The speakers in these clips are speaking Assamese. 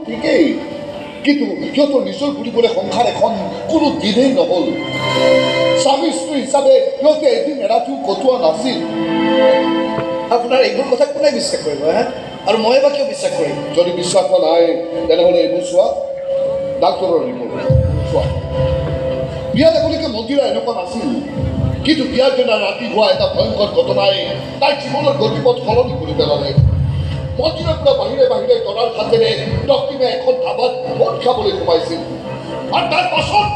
ঠিকেই, কিন্তু সিহঁতৰ নিজৰ বুলিবলৈ সংসাৰ এখন কোনো দিনেই নহ'ল। স্বামী স্ত্ৰী হিচাপে সিহঁতে এদিন এৰাতিও কটোৱা নাছিল। আপোনাৰ এইবোৰ কথা কোনে বিশ্বাস কৰিব হা? আৰু মই বা কিয় বিশ্বাস কৰিম? যদি বিশ্বাস হোৱা নাই তেনেহ'লে এইবোৰ চোৱা, ডাক্তৰৰ ৰিপৰ্ট চোৱা। বিয়া দেখোনলৈকে মন্দিৰা এনেকুৱা নাছিল, কিন্তু বিয়াৰ দিনা ৰাতি হোৱা এটা ভয়ংকৰ ঘটনাই তাইৰ জীৱনৰ গতিপথ সলনি কৰি পেলালে। মন্দিৰৰ পৰা বাহিৰে বাহিৰে তৰাৰ হাতেৰে ৰক্তিমে এখন ধাবাত মদ খাবলৈ সোমাইছিল, আৰু তাৰ পাছত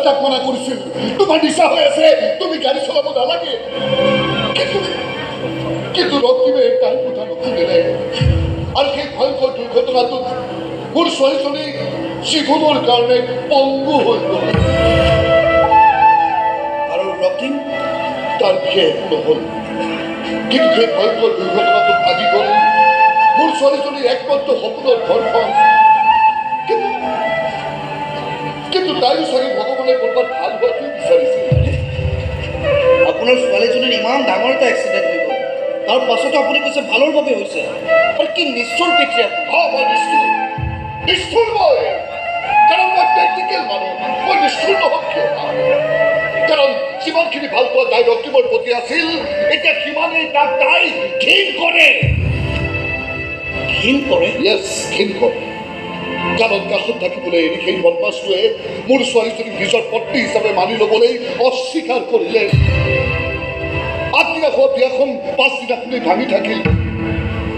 তাক মানা কৰিছিল, তোমাৰ নিচা হৈ আছে, তুমি গাড়ী চলাব নালাগে। কিন্তু ৰক্তিমে তাইৰ কথা নুশুনিলে, আৰু সেই ভয়ংকৰ দুৰ্ঘটনাটোত মোৰ ছোৱালীজনী জীৱনৰ কাৰণে পংগু হৈ গ'ল। আৰু ৰক্তিম তাৰ বিশেষ একো নহ'ল, কিন্তু সেই ভয়ংকৰ দুৰ্ঘটনাটোত ভাগি গ'ল মোৰ ছোৱালীজনীৰ একমাত্ৰ সপোনৰ ঘৰখন। কিন্তু তাইও চাগে ভগৱানে কৰবাত ভাল হোৱাটো বিচাৰিছিল। আপোনাৰ ছোৱালীজনীৰ ইমান ডাঙৰ এটা এক্সিডেণ্ট হৈ গ'ল, তাৰ পাছতো আপুনি কৈছে ভালৰ বাবে হৈছে। আৰু কি নিষ্ঠুৰ পিতৃ আপুনি! মই নিষ্ঠুৰ মই, কাৰণ মই প্ৰেক্টিকেল মানুহ। মই নিষ্ঠুৰ নহ'ম কিয়? কাৰণ যিমানখিনি ভাল পোৱা তাই ৰক্তিমৰ প্ৰতি আছিল, এতিয়া সিমানেই তাক তাই ঘিণ কৰে। ঘিণ কৰে? য়েছ, ঘিণ কৰে। কাৰণ কাষত থাকিবলৈ এৰি সেই বদমাছটোৱে মোৰ ছোৱালীজনীক নিজৰ পত্নী হিচাপে মানি ল'বলৈ অস্বীকাৰ কৰিলে। আগদিনা হোৱা বিয়াখন পাছদিনাখনেই ভাঙি থাকিল।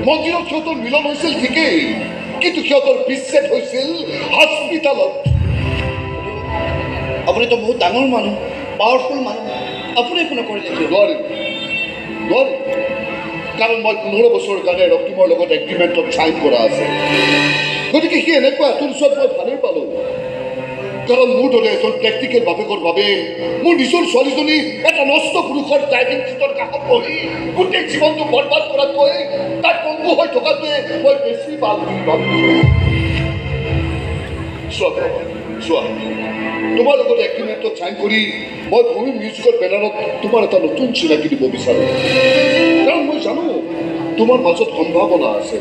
মন্দিৰত সিহঁতৰ মিলন হৈছিল ঠিকেই, কিন্তু সিহঁতৰ বিচ্ছেদ হৈছিল হস্পিটালত। আপুনিতো বহুত ডাঙৰ মানুহ, পাৱাৰফুল মানুহ, আপুনি একো নকৰিলে কিয়? নোৱাৰিম, কাৰণ মই 15 বছৰৰ কাৰণে ৰক্তিমৰ লগত এগ্ৰিমেণ্টত চাইন কৰা আছে। গতিকে সি এনেকুৱা তোৰ ওচৰত মই ভালেই পালোঁ, কাৰণ মোৰ দৰে এজন প্ৰেক্টিকেল বাপেকৰ বাবে মোৰ নিজৰ ছোৱালীজনী এটা নষ্ট পুৰুষৰ ড্ৰাইভিং চিটৰ কাষত বহি গোটেই জীৱনটো বৰবাদ কৰাতকৈ তাই পংগু হৈ থকাটোৱে মই বেছি ভাল বুলি ভাবিছোঁ। চোৱা, তোমাৰ লগত এগ্ৰিমেণ্টত চাইন কৰি মই ভূমি মিউজিকৰ বেনাৰত তোমাৰ এটা নতুন চিনাকি দিব বিচাৰোঁ। কাৰণ মই জানো তোমাৰ মাজত সম্ভাৱনা আছে,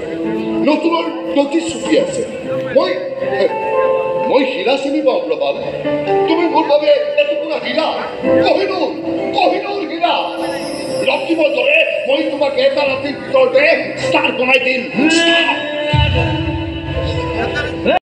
নতুনৰ প্ৰতিশ্ৰুতি আছে। মই হীৰা চিনি পাওঁ প্ৰবাল, তুমি মোৰ বাবে এটুকুৰা হীৰা, কহিনুৰ হীৰা। ৰক্তিমৰ দৰে মই তোমাক এটা ৰাতিৰ ভিতৰতে ষ্টাৰ বনাই দিম।